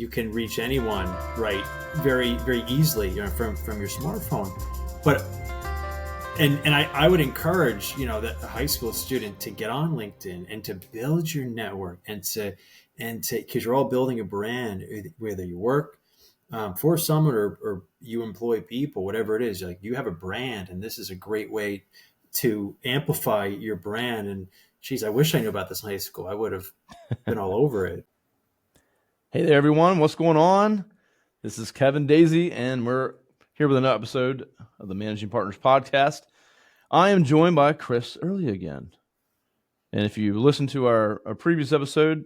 you can reach anyone, right, very, very easily, from your smartphone. But and I would encourage, that a high school student to get on LinkedIn and to build your network and to because you're all building a brand, whether you work for someone or you employ people, whatever it is. Like, you have a brand, and this is a great way to amplify your brand. And geez, I wish I knew about this in high school. I would have been all over it. Hey there, everyone. What's going on? This is Kevin Daisy, and we're here with another episode of the Managing Partners Podcast. I am joined by Chris Early again. And if you listen to our previous episode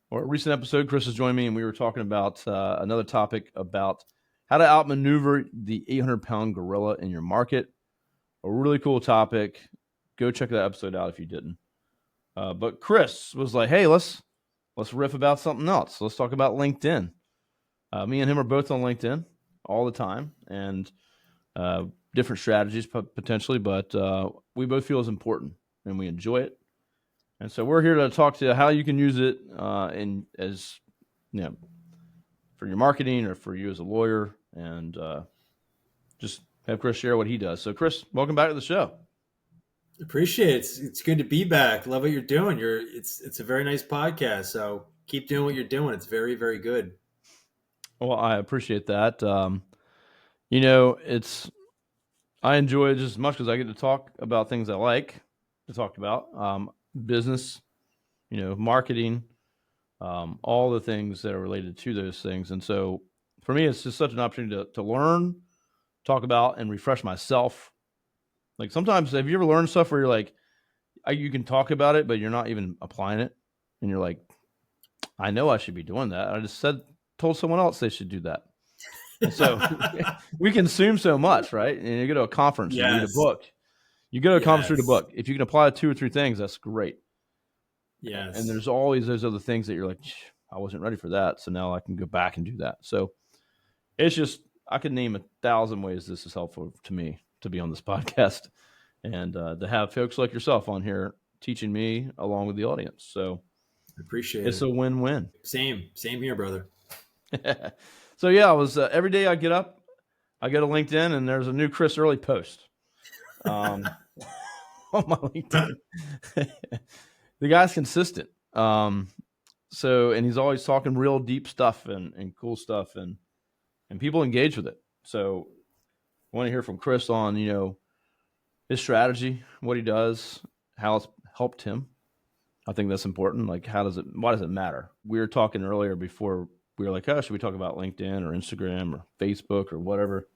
or a recent episode, Chris has joined me, and we were talking about another topic about how to outmaneuver the 800-pound gorilla in your market. A really cool topic. Go check that episode out if you didn't. But Chris was like, hey, let's riff about something else. Let's talk about LinkedIn. Me and him are both on LinkedIn all the time, and different strategies potentially, but we both feel it's important and we enjoy it. And so we're here to talk to you how you can use it for your marketing or for you as a lawyer, and just have Chris share what he does. So Chris, welcome back to the show. Appreciate it. It's good to be back. Love what you're doing. It's a very nice podcast. So keep doing what you're doing. It's very, very good. Well, I appreciate that. I enjoy it just as much because I get to talk about things I like to talk about, business, marketing, all the things that are related to those things. And so for me, it's just such an opportunity to learn, talk about, and refresh myself. Like, sometimes, have you ever learned stuff where you're like, you can talk about it, but you're not even applying it, and you're like, I know I should be doing that. I just told someone else they should do that. And so we consume so much, right? And you go to a conference, you read a book. You go to a conference, read a book. If you can apply 2 or 3 things, that's great. Yes. And there's always those other things that you're like, I wasn't ready for that, so now I can go back and do that. So it's just, I could name 1,000 ways this is helpful to me to be on this podcast, and to have folks like yourself on here teaching me along with the audience. So I appreciate it. It's a win-win. Same here, brother. So yeah, I was every day I get up, I go to LinkedIn, and there's a new Chris Early post on my LinkedIn. The guy's consistent. And he's always talking real deep stuff and cool stuff, and people engage with it. So I want to hear from Chris on, his strategy, what he does, how it's helped him. I think that's important. Like, why does it matter? We were talking earlier before we were like, oh, should we talk about LinkedIn or Instagram or Facebook or whatever?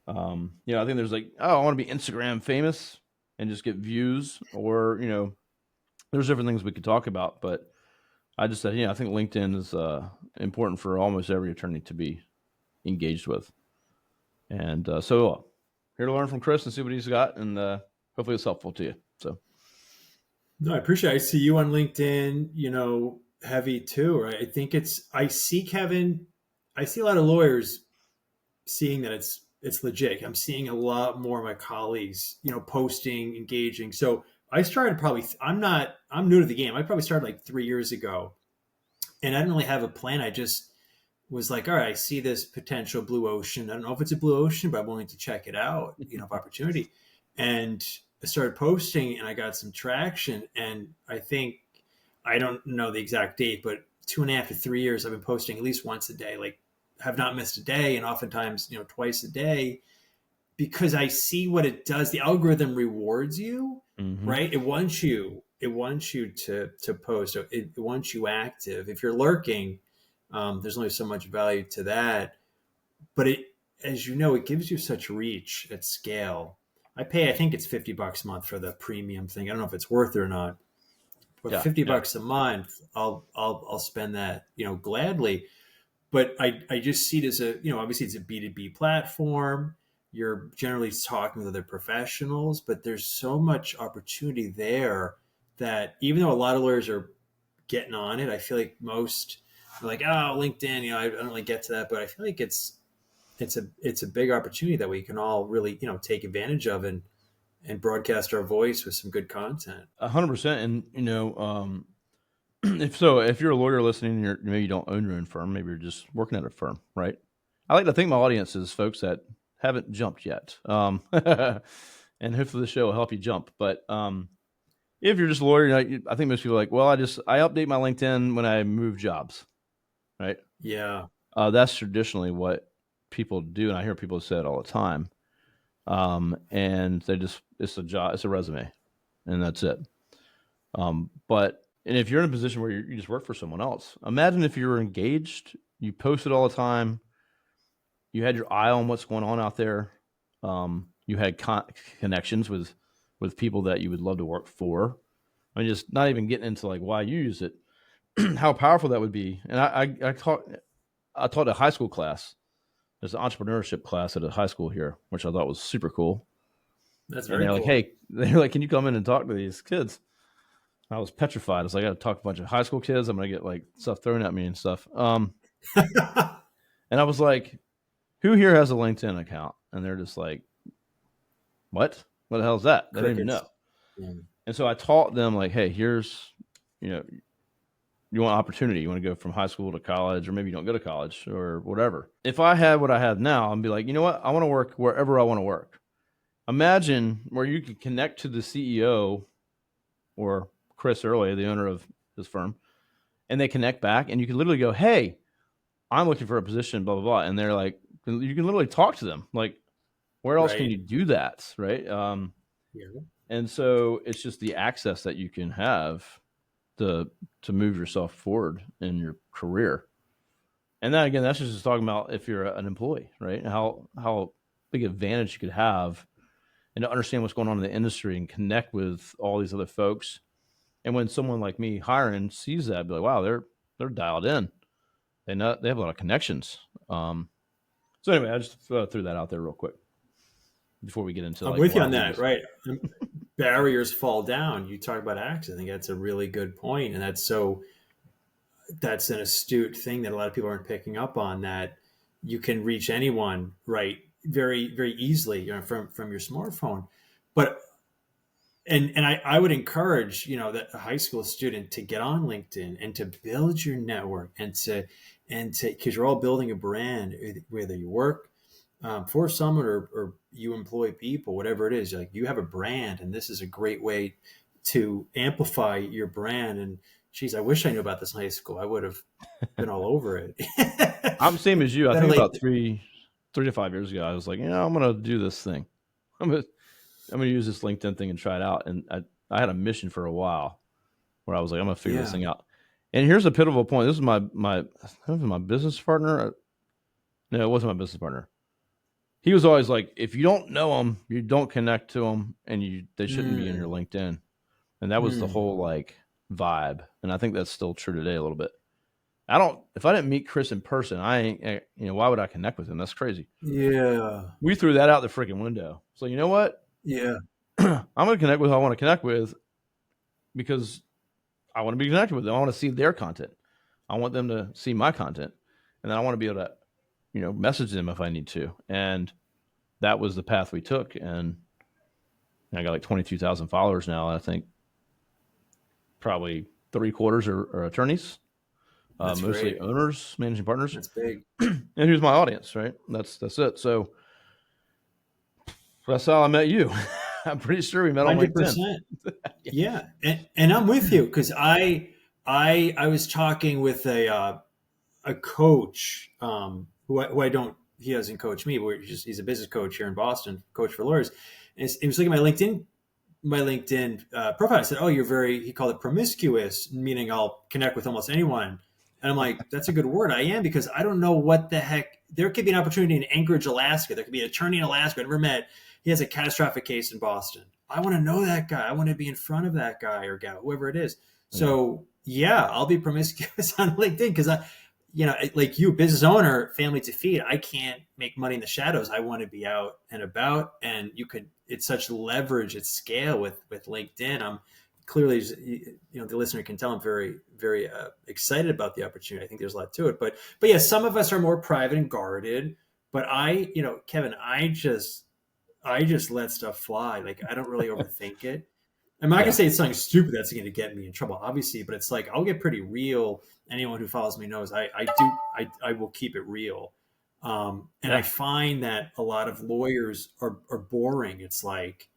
I think there's like, oh, I want to be Instagram famous and just get views, or, there's different things we could talk about. But I just said, I think LinkedIn is important for almost every attorney to be engaged with. And so here to learn from Chris and see what he's got, and hopefully it's helpful to you. So. No, I appreciate it. I see you on LinkedIn, heavy too, right? I see a lot of lawyers seeing that it's legit. I'm seeing a lot more of my colleagues, posting, engaging. So I started I'm new to the game. I probably started like 3 years ago, and I didn't really have a plan. I just was like, all right, I see this potential blue ocean. I don't know if it's a blue ocean, but I'm willing to check it out, of opportunity. And I started posting, and I got some traction. And I don't know the exact date, but 2.5 to 3 years, I've been posting at least once a day, like have not missed a day, and oftentimes, twice a day, because I see what it does. The algorithm rewards you, right? It wants you to post. It wants you active. If you're lurking, there's only so much value to that. But as you know, it gives you such reach at scale. I think it's $50 a month for the premium thing. I don't know if it's worth it or not, but $50 a month, I'll spend that, gladly. But I just see it as obviously it's a B2B platform. You're generally talking with other professionals, but there's so much opportunity there that even though a lot of lawyers are getting on it, I feel like most are like, oh, LinkedIn, I don't really get to that, but I feel like it's a big opportunity that we can all really, take advantage of and broadcast our voice with some good content. 100%. And, if you're a lawyer listening, and maybe you don't own your own firm, maybe you're just working at a firm, right? I like to think my audience is folks that haven't jumped yet, and hopefully the show will help you jump. But if you're just a lawyer, I think most people are like, well, I update my LinkedIn when I move jobs, right? Yeah. That's traditionally what people do, and I hear people say it all the time. And it's a job, it's a resume, and that's it. But and if you're in a position where you just work for someone else, imagine if you were engaged, you posted all the time, you had your eye on what's going on out there, you had connections with people that you would love to work for. I mean, just not even getting into like why you use it, how powerful that would be. And I taught a high school class. There's an entrepreneurship class at a high school here, which I thought was super cool. That's And very they're like, cool. "Hey," they're like, "Can you come in and talk to these kids?" I was petrified. I was like, "I got to talk to a bunch of high school kids. I'm gonna get like stuff thrown at me and stuff." And I was like, "Who here has a LinkedIn account?" And they're just like, "What? What the hell is that?" They don't even know. Crickets. Yeah. And so I taught them like, "Hey, here's, you know, you want opportunity. You want to go from high school to college, or maybe you don't go to college or whatever. If I had what I have now, I'd be like, you know what? I want to work wherever I want to work. Imagine where you could connect to the CEO or Chris Early, the owner of this firm, and they connect back, and you can literally go, hey, I'm looking for a position, blah, blah, blah. And they're like, you can literally talk to them. Like, where else can Right. you do that? Right. Yeah. And so it's just the access that you can have to move yourself forward in your career. And then again, that's just talking about if you're an employee, right? How big advantage you could have and to understand what's going on in the industry and connect with all these other folks. And when someone like me hiring sees that, be like, wow, they're dialed in. They have a lot of connections. So anyway, I just threw that out there real quick before we get into I'm like with you why on we that. use. Right. Barriers fall down. You talk about access. I think that's a really good point, and that's an astute thing that a lot of people aren't picking up on. That you can reach anyone, right, very very easily, from your smartphone. But I would encourage that a high school student to get on LinkedIn and to build your network and to because you're all building a brand, whether you work for someone or you employ people, whatever it is. Like, you have a brand, and this is a great way to amplify your brand. And geez, I wish I knew about this in high school. I would have been all over it. I'm the same as you. I Better think late. about three to 5 years ago, I was like, I'm gonna do this thing. I'm gonna I'm gonna use this LinkedIn thing and try it out. And I had a mission for a while where I was like, I'm gonna figure this Yeah. thing out. And here's a pivotal point. This is my business partner. No, it wasn't my business partner. He was always like, if you don't know them, you don't connect to them, and they shouldn't be in your Mm, LinkedIn. And that was the mm, whole like vibe. And I think that's still true today a little bit. I don't, if I didn't meet Chris in person, I ain't, why would I connect with him? That's crazy. yeah. We threw that out the freaking window. So, you know what? Yeah. I'm going to connect with who I want to connect with because I want to be connected with them. I want to see their content. I want them to see my content. And then I want to be able to, message them if I need to. And that was the path we took. And I got like 22,000 followers now. I think probably three quarters are attorneys, That's mostly great. owners, managing partners. That's big. And here's my audience, right? That's it. So that's how I met you. I'm pretty sure we met on LinkedIn. 100%. Yeah, and I'm with you because I was talking with a coach, who I don't, he doesn't coach me, but he's a business coach here in Boston, coach for lawyers. And he was looking at my LinkedIn profile. I said, "Oh, you're very," he called it promiscuous, meaning I'll connect with almost anyone. And I'm like, "That's a good word." I am, because I don't know what the heck. There could be an opportunity in Anchorage, Alaska. There could be an attorney in Alaska I never met. He has a catastrophic case in Boston. I want to know that guy. I want to be in front of that guy or gal, whoever it is. Yeah. So yeah, I'll be promiscuous on LinkedIn because like you, business owner, family to feed. I can't make money in the shadows. I want to be out and about, and it's such leverage at scale with LinkedIn. I'm clearly, the listener can tell I'm very, very excited about the opportunity. I think there's a lot to it, but yeah, some of us are more private and guarded. But Kevin, I just let stuff fly. Like, I don't really overthink it. I'm not gonna Yeah. say it's something stupid that's going to get me in trouble, obviously, but it's like I'll get pretty real. Anyone who follows me knows I will keep it real. And I Yeah. find that a lot of lawyers are boring. It's like,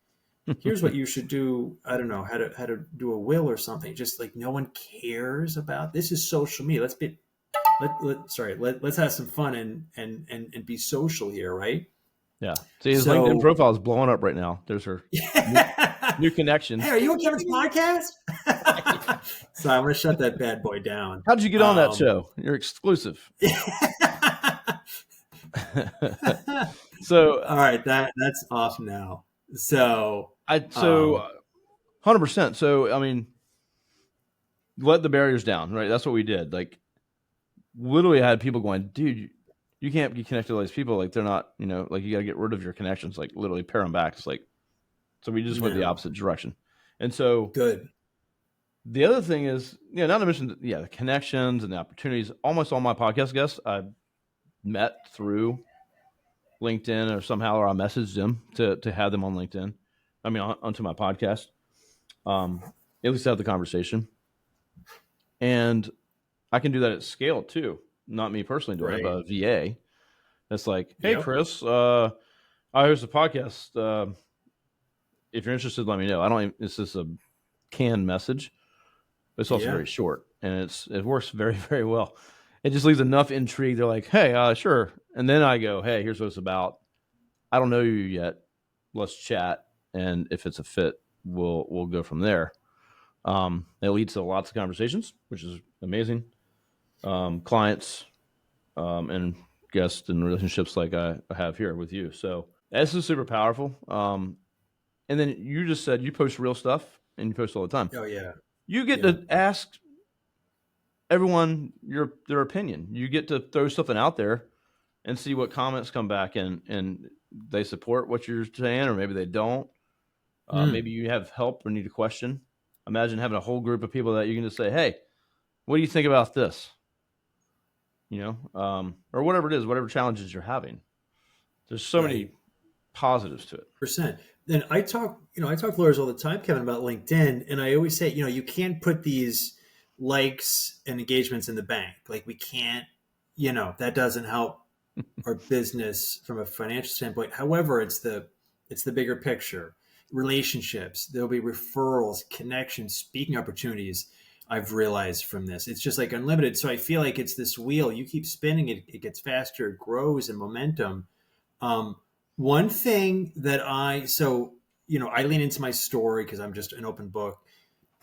here's what you should do. I don't know how to do a will or something. Just like no one cares about this is social media. Let's have some fun and be social here, right? Yeah. See, his LinkedIn So profile is blowing up right now. There's her new, hey, new connections. are you on Kevin's podcast? Yeah. So I'm gonna shut that bad boy down. How'd you get on that Um, show? You're exclusive. So all right, that's off now. So I so um, 100%. So I mean, let the barriers down, right? That's what we did. Like literally, I had people going, dude, you can't be connected to all these people. Like they're not, like you got to get rid of your connections. Like literally, pare them back. It's like so we just went the no, opposite direction. And so good. the other thing is, not to mention, the connections and the opportunities. Almost all my podcast guests I've met through LinkedIn or somehow, or I messaged them to have them on LinkedIn. I mean, onto my podcast. At least have the conversation, and I can do that at scale too. Not me personally doing it, Right. but a VA. That's like, hey, Yep. Chris, I host a podcast. If you're interested, let me know. I don't. It's just a canned message, but it's also Yeah. very short, and it works very very well. It just leaves enough intrigue. They're like, hey, sure, and then I go, hey, here's what it's about. I don't know you yet. Let's chat, and if it's a fit, we'll go from there. It leads to lots of conversations, which is amazing. Clients and guests and relationships like I have here with you. So this is super powerful. And then you just said you post real stuff and you post all the time. Oh yeah. You get Yeah. to ask everyone their opinion. You get to throw something out there and see what comments come back and they support what you're saying, or maybe they don't. Mm. Maybe you have help or need a question. Imagine having a whole group of people that you can just say, "Hey, what do you think about this?" Or whatever it is, whatever challenges you're having. There's so many Right. positives to it. Percent. Then I talk to lawyers all the time, Kevin, about LinkedIn, and I always say, you can't put these likes and engagements in the bank. Like we can't, that doesn't help our business from a financial standpoint. However, it's the bigger picture. Relationships, there'll be referrals, connections, speaking opportunities. I've realized from this, it's just like unlimited. So I feel like it's this wheel. You keep spinning it, it gets faster, it grows in momentum. Um, One thing that I lean into my story because I'm just an open book,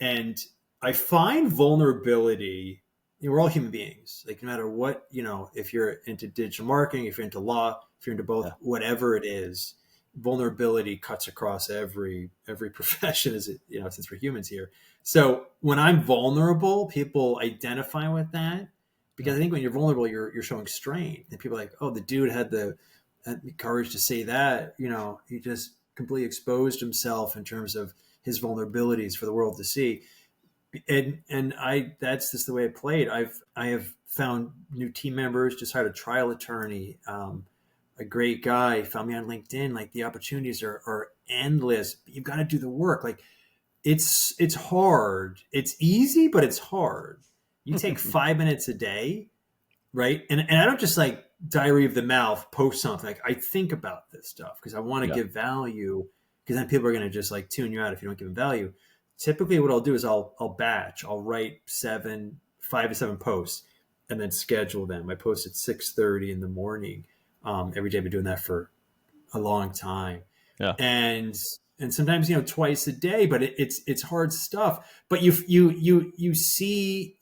and I find vulnerability. We're all human beings. Like no matter what, if you're into digital marketing, if you're into law, if you're into both, Yeah. whatever it is, vulnerability cuts across every profession. Is it since we're humans here? So when I'm vulnerable, people identify with that Yeah. because I think when you're vulnerable, you're showing strength, and people are like, oh, the dude had the courage to say that. He just completely exposed himself in terms of his vulnerabilities for the world to see. And I that's just the way it played. I have found new team members, just hired a trial attorney, a great guy, found me on LinkedIn. Like the opportunities are endless. You've got to do the work. Like it's hard. It's easy, but it's hard. You take 5 minutes a day, right? And I don't just like diary of the mouth post something. Like I think about this stuff because I want to Yeah. give value. Because then people are going to just like tune you out if you don't give them value. Typically, what I'll do is I'll batch. I'll write 5 to 7 posts, and then schedule them. I post at 6:30 in the morning every day. I've been doing that for a long time, Yeah. and sometimes twice a day. But it's hard stuff. But you see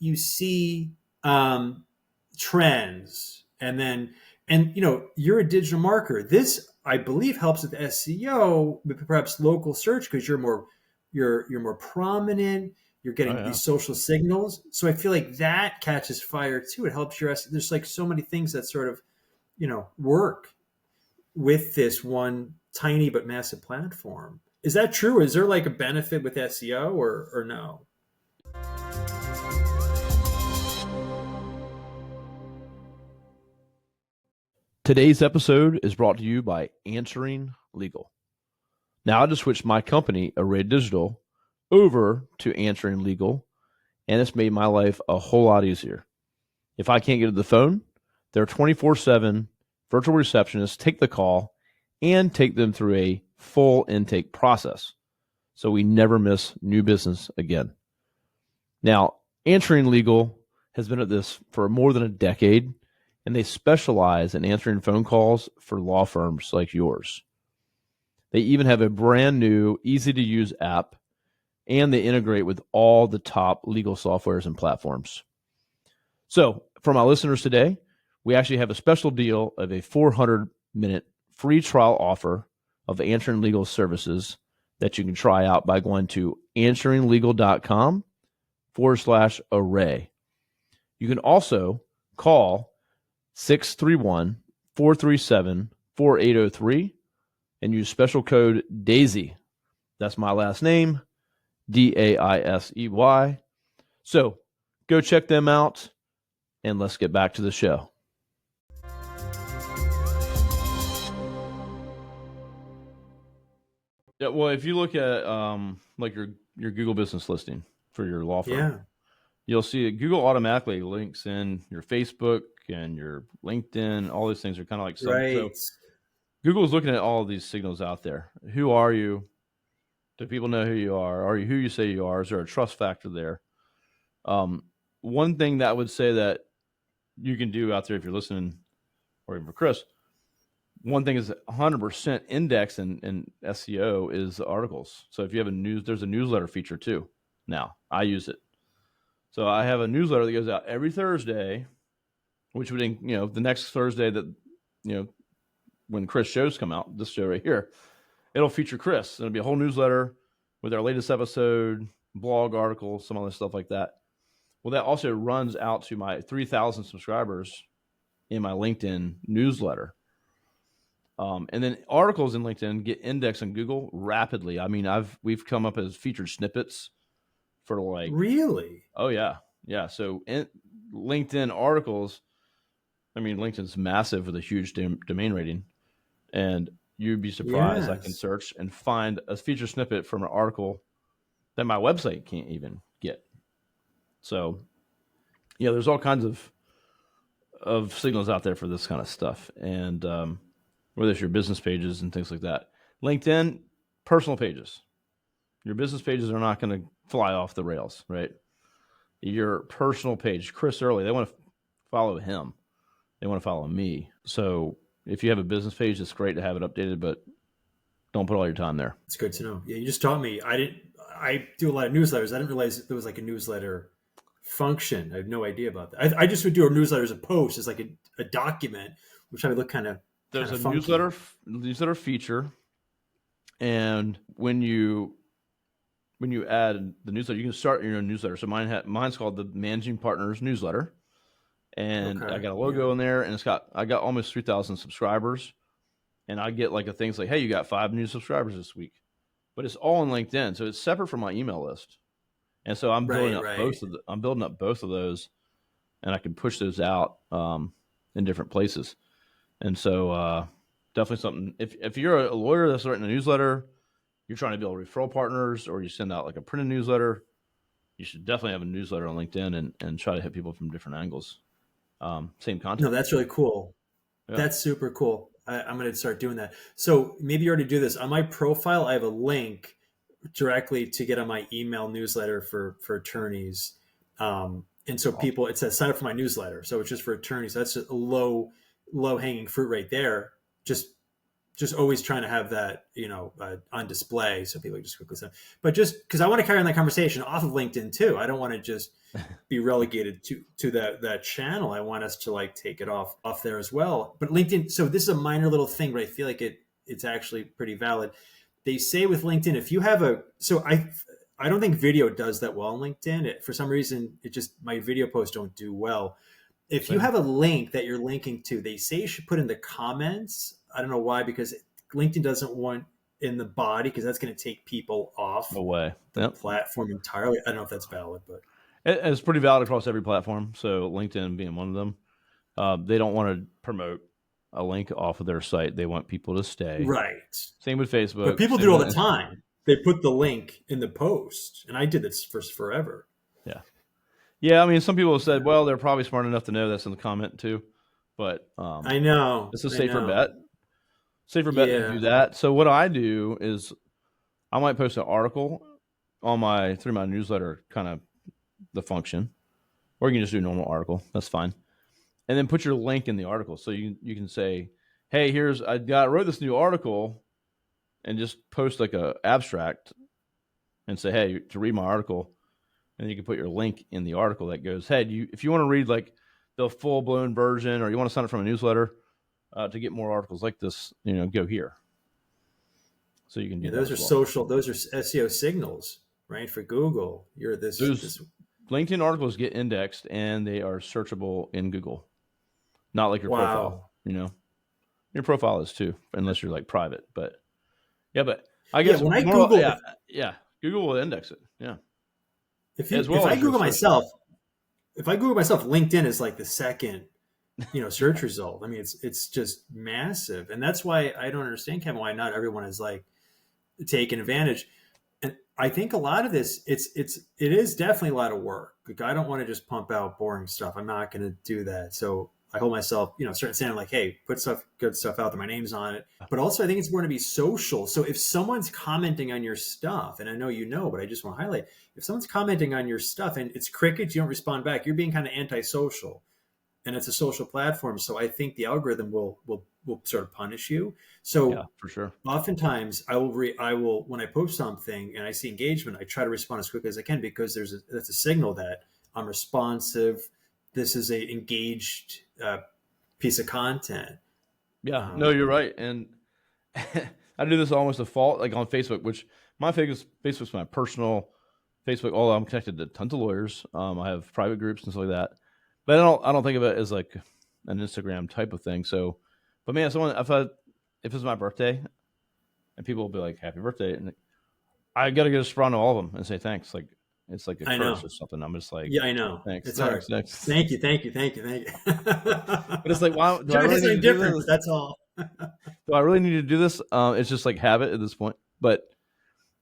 trends, and you're a digital marketer. This I believe helps with SEO, but perhaps local search because you're more prominent. You're Oh getting yeah. these social signals, so I feel like that catches fire too. It helps your SEO. There's like so many things that sort of work with this one tiny but massive platform. Is that true? Is there like a benefit with SEO or no? Today's episode is brought to you by Answering Legal. Now I just switched my company, Array Digital, over to Answering Legal, and it's made my life a whole lot easier. If I can't get to the phone, their 24/7 virtual receptionists take the call and take them through a full intake process, so we never miss new business again. Now, Answering Legal has been at this for more than a decade, and they specialize in answering phone calls for law firms like yours. They even have a brand new, easy to use app, and they integrate with all the top legal softwares and platforms. So, for my listeners today, we actually have a special deal of a 400-minute free trial offer of Answering Legal services that you can try out by going to answeringlegal.com/array. You can also call 631-437-4803 and use special code DAISY. That's my last name, DAISEY. So go check them out, and let's get back to the show. Yeah, well, if you look at like your Google business listing for your law firm, you'll see that Google automatically links in your Facebook and your LinkedIn. All these things are kind of like so Google is looking at all of these signals out there. Who are you? Do people know who you are? Are you who you say you are? Is there a trust factor there? One thing that I would say that you can do out there if you're listening, or even for Chris, one thing is 100% index in SEO is the articles. So if you have there's a newsletter feature too. Now I use it. So I have a newsletter that goes out every Thursday, which would, the next Thursday that, when Chris shows come out, this show right here, it'll feature Chris. It'll be a whole newsletter with our latest episode, blog article, some other stuff like that. Well, that also runs out to my 3,000 subscribers in my LinkedIn newsletter. And then articles in LinkedIn get indexed on Google rapidly. I mean, we've come up as featured snippets for really? Oh yeah. So in LinkedIn articles, I mean, LinkedIn's massive with a huge domain rating, and you'd be surprised. I can search and find a feature snippet from an article that my website can't even get. So yeah, there's all kinds of signals out there for this kind of stuff. And whether it's your business pages and things like that. LinkedIn, personal pages. Your business pages are not going to fly off the rails, right? Your personal page, Chris Early, they want to follow him. They want to follow me. So if you have a business page, it's great to have it updated, but don't put all your time there. It's good to know. Yeah, you just taught me. I do a lot of newsletters. I didn't realize there was like a newsletter function. I had no idea about that. I just would do a newsletter as a post, as like a document, which I would look kind of. There's a newsletter feature, and when you add the newsletter, you can start your own newsletter. So mine's called the Managing Partners Newsletter, and I got a logo in there, and I got almost 3,000 subscribers, and I get like things like, hey, you got 5 new subscribers this week, but it's all on LinkedIn, so it's separate from my email list, and so I'm building up both of those, and I can push those out in different places. And so definitely something, if you're a lawyer that's writing a newsletter, you're trying to build referral partners, or you send out like a printed newsletter, you should definitely have a newsletter on LinkedIn and try to hit people from different angles. Same content. No, that's really cool. Yeah. That's super cool. I'm going to start doing that. So maybe you already do this. On my profile, I have a link directly to get on my email newsletter for attorneys. And so people, it says sign up for my newsletter. So it's just for attorneys. That's a low hanging fruit right there. Just always trying to have that, on display so people just quickly send. But just because I want to carry on that conversation off of LinkedIn too. I don't want to just be relegated to that channel. I want us to take it off there as well. But LinkedIn, so this is a minor little thing, but I feel like it's actually pretty valid. They say with LinkedIn, if you have I don't think video does that well on LinkedIn. For some reason, my video posts don't do well. If you have a link that you're linking to, they say you should put in the comments. I don't know why, because LinkedIn doesn't want in the body, because that's going to take people off the platform entirely. I don't know if that's valid, but it's pretty valid across every platform. So LinkedIn being one of them, they don't want to promote a link off of their site. They want people to stay. Right. Same with Facebook. But people do it all the time. they put the link in the post, and I did this for forever. Yeah. Yeah. I mean, some people have said, well, they're probably smart enough to know that's in the comment too, but I know, it's a I safer know. bet. Safer bet to Yeah, do that. So what I do is I might post an article on my through my newsletter, kind of the function, or you can just do a normal article. That's fine. And then put your link in the article. So you can say, hey, wrote this new article, and just post like a abstract and say, hey, to read my article, and you can put your link in the article that goes, hey, if you want to read like the full blown version, or you want to sign up from a newsletter to get more articles like this, go here. So you can do yeah. that Those are as well. social. Those are SEO signals, right? For Google, you're this Those this. LinkedIn articles get indexed and they are searchable in Google, not like your profile. Wow. Your profile is too, unless you're like private. But yeah, but I Yeah, guess when I more. Google, Yeah, Google will index it. Yeah, if as if well I as your Google search. myself, LinkedIn is like the second, search result. I mean, it's just massive, and that's why I don't understand, Kevin, why not everyone is like taking advantage. And I think a lot of this, it is definitely a lot of work. Like, I don't want to just pump out boring stuff. I'm not going to do that. So I hold myself, certain standard, like, hey, put good stuff out there. My name's on it. But also, I think it's important to be social. So if someone's commenting on your stuff, and I know but I just want to highlight, if someone's commenting on your stuff and it's crickets, you don't respond back, you're being kind of antisocial, and it's a social platform. So I think the algorithm will sort of punish you. Yeah, So for sure. oftentimes I will when I post something and I see engagement, I try to respond as quickly as I can, because that's a signal that I'm responsive. This is a engaged piece of content. Yeah, no, Um, you're right. And I do this almost default, like on Facebook, which Facebook's my personal Facebook. Although I'm connected to tons of lawyers, I have private groups and stuff like that. But I don't think of it as like an Instagram type of thing. So, but man, if it's my birthday and people will be like, "Happy birthday," and I got to get a respond to all of them and say thanks. Like it's like a I curse know. or something. I'm just like, Yeah, I know. thanks, It's hard. thanks, thanks. Thank you, thank you, thank you, thank you. But it's like, wow, do I Trying to really say need something to do different, this? but that's all. Do I really need to do this? It's just like habit at this point. But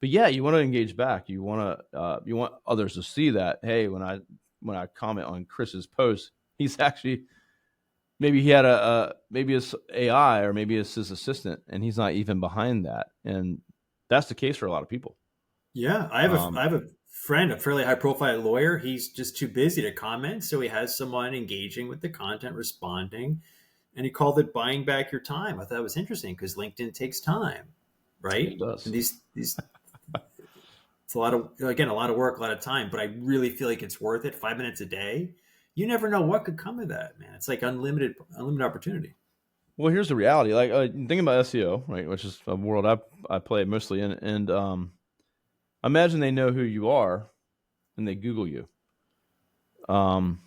yeah, you want to engage back. You want others to see that. Hey, when I comment on Chris's post, he's actually maybe he had maybe it's AI or maybe it's his assistant, and he's not even behind that. And that's the case for a lot of people. Yeah, I Um, have a friend, a fairly high profile lawyer. He's just too busy to comment, so he has someone engaging with the content, responding, and he called it buying back your time. I thought it was interesting because LinkedIn takes time, it right? And does. these it's a lot of work, a lot of time, but I really feel like it's worth it. 5 minutes a day. You never know what could come of that, man. It's like unlimited opportunity. Well, here's the reality. Like thinking about SEO, right, which is a world I play mostly in, and imagine they know who you are and they Google you. Um,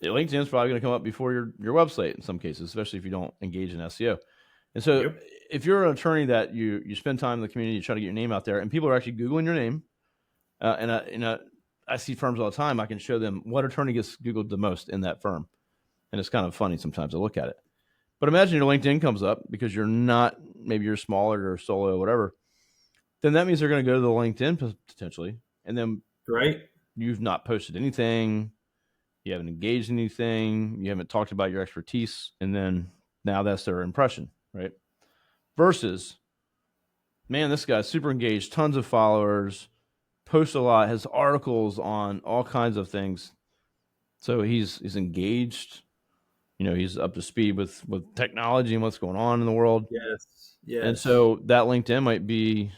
LinkedIn's probably going to come up before your website in some cases, especially if you don't engage in SEO. And so, Yep. if you're an attorney that you spend time in the community, you try to get your name out there, and people are actually googling your name, I see firms all the time. I can show them what attorney gets googled the most in that firm, and it's kind of funny sometimes to look at it. But imagine your LinkedIn comes up because maybe you're smaller or solo or whatever. Then that means they're going to go to the LinkedIn potentially, and then Right. you've not posted anything, you haven't engaged in anything, you haven't talked about your expertise, and then now that's their impression, right? Versus, man, this guy's super engaged, tons of followers, posts a lot, has articles on all kinds of things. So he's engaged, he's up to speed with technology and what's going on in the world. Yes. And Yes. so that LinkedIn might be,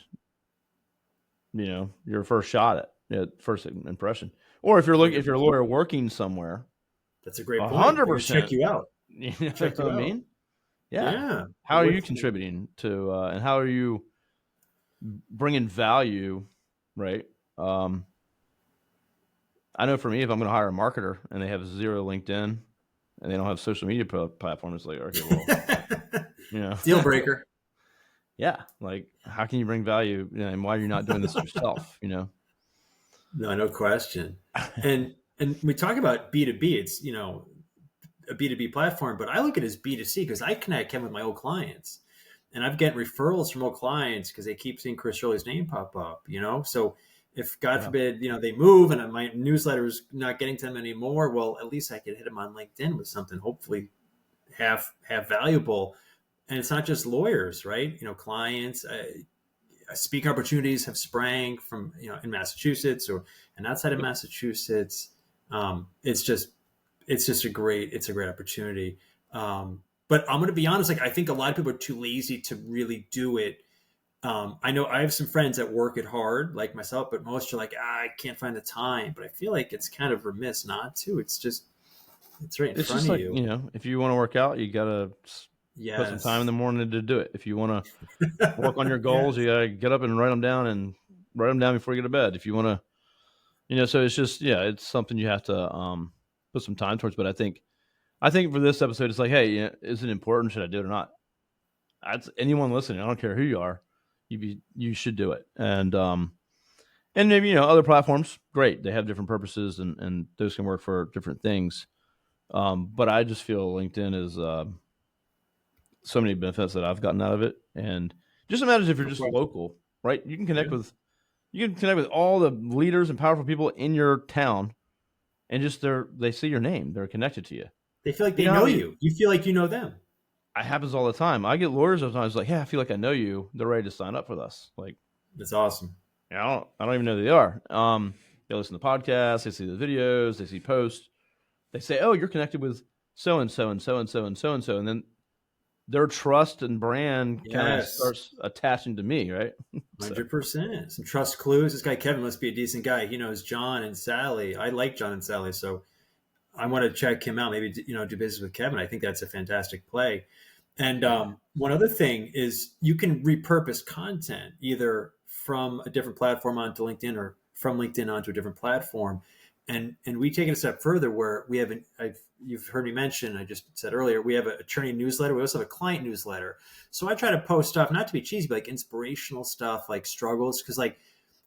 your first shot at first impression. Or if you're a 100%. lawyer working somewhere, That's a great point. hundred They're going to check percent. you out. You know Check what you I out. mean? Yeah. Yeah. How are you contributing to, and how are you bringing value, right? Um, I know for me, if I'm going to hire a marketer and they have zero LinkedIn and they don't have social media platforms, it's like, okay, well, you know, Deal breaker. yeah, like how can you bring value, and why are you not doing this yourself? No, no question. And we talk about B2B. It's a B2B platform, but I look at it as B2C because I connect Kevin with my old clients. and I've getting referrals from old clients because they keep seeing Chris Shirley's name pop up. So if God Yeah. forbid, they move and my newsletter is not getting to them anymore, well, at least I could hit them on LinkedIn with something hopefully have valuable. And it's not just lawyers, right? Clients, speaking opportunities have sprang from in Massachusetts and outside of Yep. Massachusetts. It's just a great opportunity. But I'm going to be honest, like I think a lot of people are too lazy to really do it. I know I have some friends that work it hard, like myself, but most are like, I can't find the time. But I feel like it's kind of remiss not to. It's right in It's front just of like, you. if you want to work out, you got to put some time in Yes. the morning to do it. If you want to work on your goals, you Yes. got to get up and write them down before you go to bed. If you want to, so it's just, yeah, it's something you have to put some time towards. But I think for this episode, it's like, hey, is it important? Should I do it or not? That's anyone listening. I don't care who you are. You should do it. And maybe, other platforms, great. They have different purposes and those can work for different things. But I just feel LinkedIn is so many benefits that I've gotten out of it. And just imagine if you're No just question. local, right? Yeah. You can connect with all the leaders and powerful people in your town, and just they see your name, they're connected to you. They feel like You they know how know many you. You feel like you know them. it happens all the time. I get lawyers sometimes like, yeah, I feel like I know you. They're ready to sign up with us. Like, That's awesome. yeah, I don't even know who they are. They listen to podcasts, they see the videos, they see posts. They say, oh, you're connected with so and so and so and so and so and so, and then their trust and brand kind of Yes. starts attaching to me, right? So 100%. Some trust clues. This guy Kevin must be a decent guy. He knows John and Sally. I like John and Sally, so I want to check him out. Maybe do business with Kevin. I think that's a fantastic play. And yeah, one other thing is you can repurpose content either from a different platform onto LinkedIn or from LinkedIn onto a different platform. And we take it a step further where we have you've heard me mention, I just said earlier, we have an attorney newsletter. We also have a client newsletter. So I try to post stuff, not to be cheesy, but like inspirational stuff, like struggles. Cause like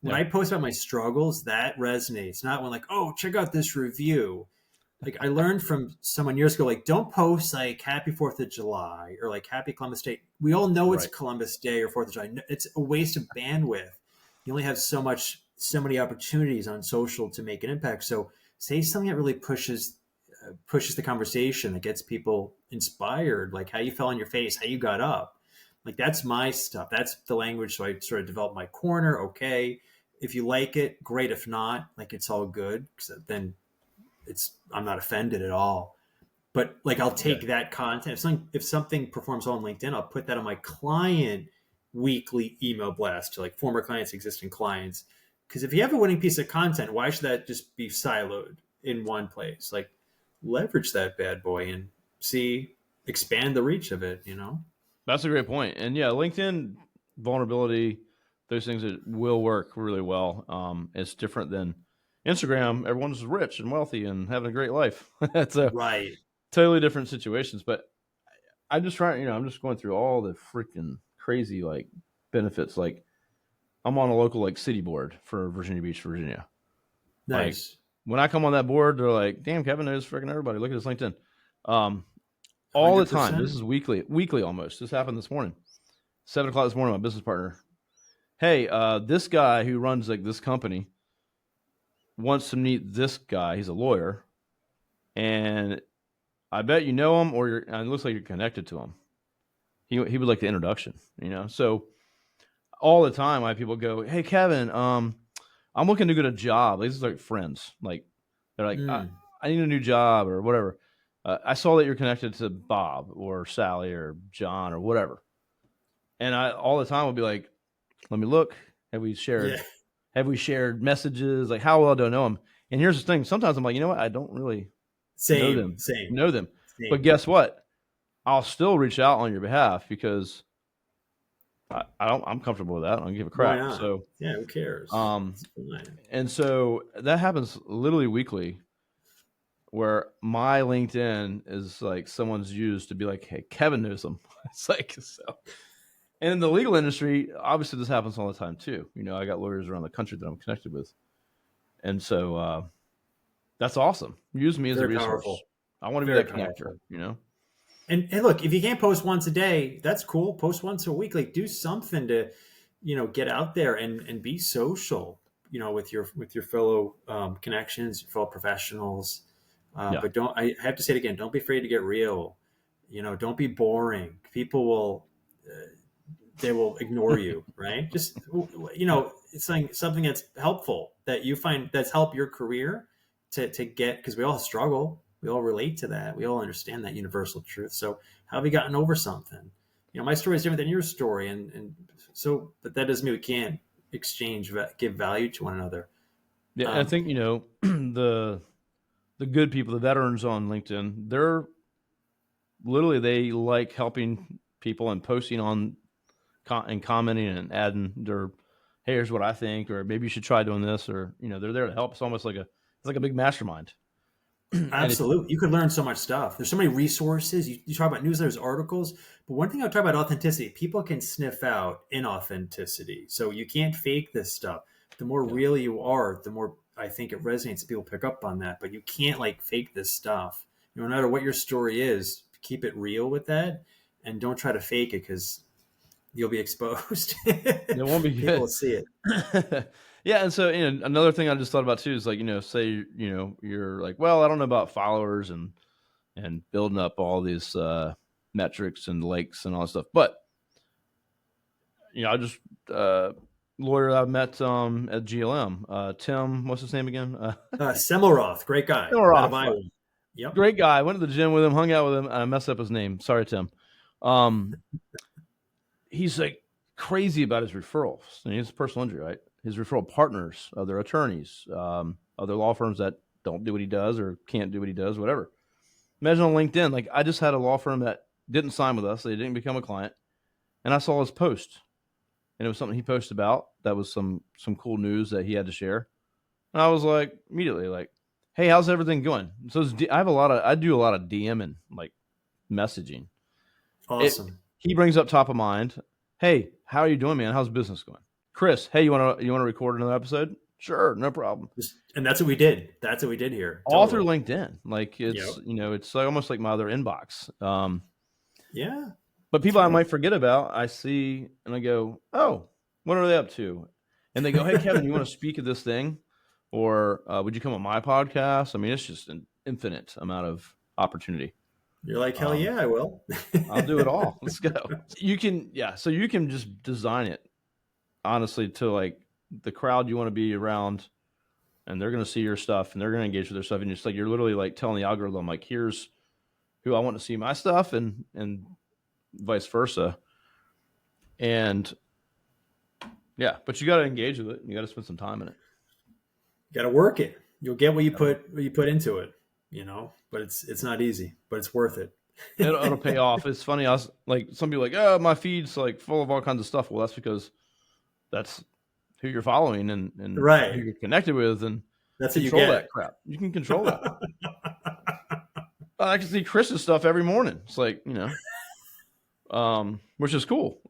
when yeah, I post about my struggles, that resonates. Not when like, oh, check out this review. Like I learned from someone years ago, like don't post like Happy Fourth of July or like Happy Columbus Day. We all know it's right. Columbus Day or Fourth of July. It's a waste of bandwidth. You only have so many opportunities on social to make an impact. So say something that really pushes the conversation, that gets people inspired, like how you fell on your face, how you got up. Like that's my stuff. That's the language. So I sort of developed my corner. Okay, if you like it, great. If not, like it's all good. Because then I'm not offended at all. But like I'll Yeah, take that content. If something performs well on LinkedIn, I'll put that on my client weekly email blast to like former clients, existing clients. Because if you have a winning piece of content, why should that just be siloed in one place? Like leverage that bad boy and see expand the reach of it. that's a great point. And yeah, LinkedIn vulnerability, those things that will work really well. It's different than Instagram. Everyone's rich and wealthy and having a great life. It's a Right. totally different situations. But I'm just trying, I'm just going through all the freaking crazy like benefits. Like I'm on a local like city board for Virginia Beach, Virginia. Like Nice. when I come on that board, they're like, "Damn, Kevin knows freaking everybody. Look at his LinkedIn." Um, all the time. This 100%. is weekly almost. This happened this morning, 7 o'clock this morning. My business partner, hey, this guy who runs like this company wants to meet this guy. He's a lawyer, and I bet you know him, or and it looks like you're connected to him. He would like the introduction, So all the time, I have people go, "Hey, Kevin, I'm looking to get a job." These are like friends. Like they're like, Mm. I need a new job or whatever. I saw that you're connected to Bob or Sally or John or whatever. And I all the time will be like, let me look. Have we shared Yeah. have we shared messages? Like how well do I know them? And here's the thing. Sometimes I'm like, you know what? I don't really know Same. them. Same. Know them. But Same. guess what? I'll still reach out on your behalf because I'm comfortable with that. I don't give a Why crap. not? So Yeah. Who cares? um It's fine. and so that happens literally weekly where my LinkedIn is like someone's used to be like, hey, Kevin knows them. It's like so. And in the legal industry, obviously this happens all the time too. I got lawyers around the country that I'm connected with, and so that's awesome. Use me as a Very resource. powerful. I want to be Very that connector. powerful. And look, if you can't post once a day, that's cool. Post once a week. Like do something to, get out there and be social. With your fellow connections, your fellow professionals. Yeah. But don't. I have to say it again. Don't be afraid to get real. Don't be boring. People will. They will ignore you, right? Just it's like something that's helpful that you find that's helped your career to get because we all struggle, we all relate to that, we all understand that universal truth. So how have you gotten over something? My story is different than your story, and so but that doesn't mean we can't give value to one another. Yeah, I think the good people, the veterans on LinkedIn, they're literally they like helping people and posting on and commenting and adding their, hey, here's what I think, or maybe you should try doing this, or they're there to help. It's almost like a big mastermind. And if Absolutely. You could learn so much stuff. There's so many resources. You talk about newsletters, articles, but one thing I'll talk about authenticity, people can sniff out inauthenticity. So you can't fake this stuff. The more yeah, real you are, the more I think it resonates. People pick up on that, but you can't like fake this stuff. No matter what your story is, keep it real with that and don't try to fake it because you'll be exposed. it won't be People good. will see it. Yeah, and so another thing I just thought about too is like say you're like, well, I don't know about followers and building up all these metrics and likes and all that stuff, but I just lawyer I met at GLM, Tim, what's his name again? Semmelroth, great guy out of Roth, Iowa. Yep. great guy. I went to the gym with him, hung out with him. I messed up his name. Sorry, Tim. Um, he's like crazy about his referrals. And he's personal injury, right? His referral partners, other attorneys, other law firms that don't do what he does or can't do what he does, whatever. Imagine on LinkedIn, like I just had a law firm that didn't sign with us. They didn't become a client. And I saw his post and it was something he posted about. That was some cool news that he had to share. And I was like, immediately like, hey, how's everything going? So I do a lot of DMing, like messaging. Awesome. He brings up top of mind. Hey, how are you doing, man? How's business going? Chris, hey, you want to record another episode? Sure, no problem. And that's what we did. That's what we did here. All through Totally. LinkedIn, like Yep. it's like almost like my other inbox. Yeah. But That's people I right. might forget about, I see and I go, oh, what are they up to? And they go, hey, Kevin, you want to speak at this thing? Or would you come on my podcast? I mean, it's just an infinite amount of opportunity. You're like, hell Um, yeah, I will. I'll do it all. Let's go. You can, yeah. So you can just design it honestly to like the crowd you want to be around, and they're going to see your stuff and they're going to engage with their stuff. And it's like you're literally like telling the algorithm, like, here's who I want to see my stuff, and vice versa. And yeah, but you got to engage with it. You got to spend some time in it. You got to work it. You'll get what you put into it, but it's not easy, but it's worth it. It'll pay off. It's funny. I was like, some people are like, oh, my feed's like full of all kinds of stuff. Well, that's because that's who you're following and who Right. you're connected with, and That's what you control that get. crap. You can control that. I can see Chris's stuff every morning. It's like, which is cool.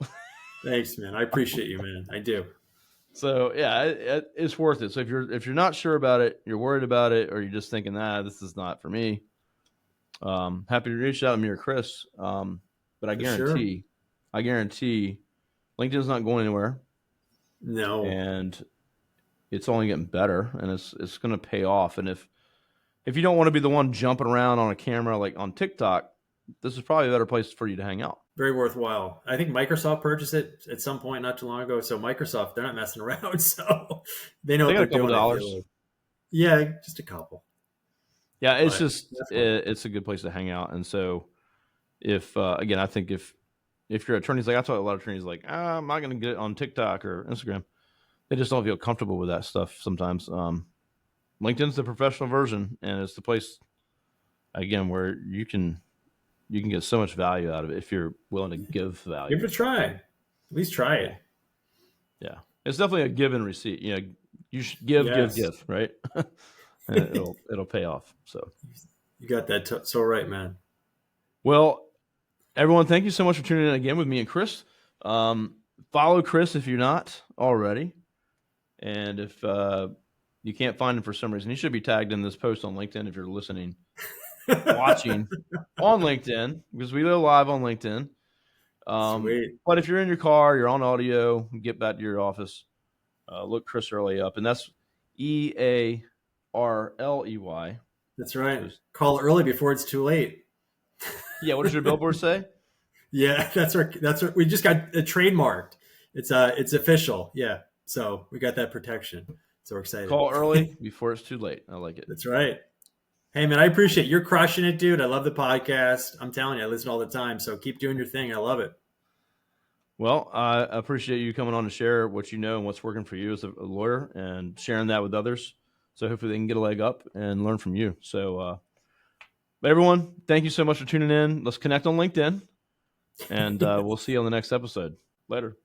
Thanks, man. I appreciate you, man. I do. So yeah, it's worth it. So if you're not sure about it, you're worried about it, or you're just thinking, this is not for me. Happy to reach out to me or Chris. But I For sure. guarantee LinkedIn's not going anywhere, No. and it's only getting better, and it's going to pay off. And if you don't want to be the one jumping around on a camera like on TikTok, this is probably a better place for you to hang out. Very worthwhile. I think Microsoft purchased it at some point not too long ago. So Microsoft, they're not messing around. So they know They what got a they're couple doing, I dollars. feel like. Yeah, just a couple. Yeah, it's But just that's fun. it's a good place to hang out. And so if again, I think if your attorney's like, I talk to a lot of attorneys like, I'm not going to get it on TikTok or Instagram. They just don't feel comfortable with that stuff sometimes. LinkedIn's the professional version, and it's the place again where you can get so much value out of it if you're willing to give value. Give it a try. At least try Yeah, it. yeah. It's definitely a give and receipt. You should give, Yes. give, right? And it'll pay off. So, You got that so right, man. well, everyone, thank you so much for tuning in again with me and Chris. Follow Chris if you're not already, and if you can't find him for some reason, he should be tagged in this post on LinkedIn if you're listening. watching on LinkedIn because we go live on LinkedIn. Sweet. But if you're in your car, you're on audio, get back to your office, look Chris Early up, and that's EARLEY. That's right. So, Call early before it's too late. yeah, what does your billboard say? Yeah, that's our we just got it trademarked. It's official. Yeah. So we got that protection. So we're excited. Call early before it's too late. I like it. That's right. Hey man, I appreciate you're crushing it, dude. I love the podcast. I'm telling you, I listen all the time. So keep doing your thing. I love it. Well, I appreciate you coming on to share what you know and what's working for you as a lawyer and sharing that with others. So hopefully they can get a leg up and learn from you. So, everyone, thank you so much for tuning in. Let's connect on LinkedIn, and we'll see you on the next episode. Later.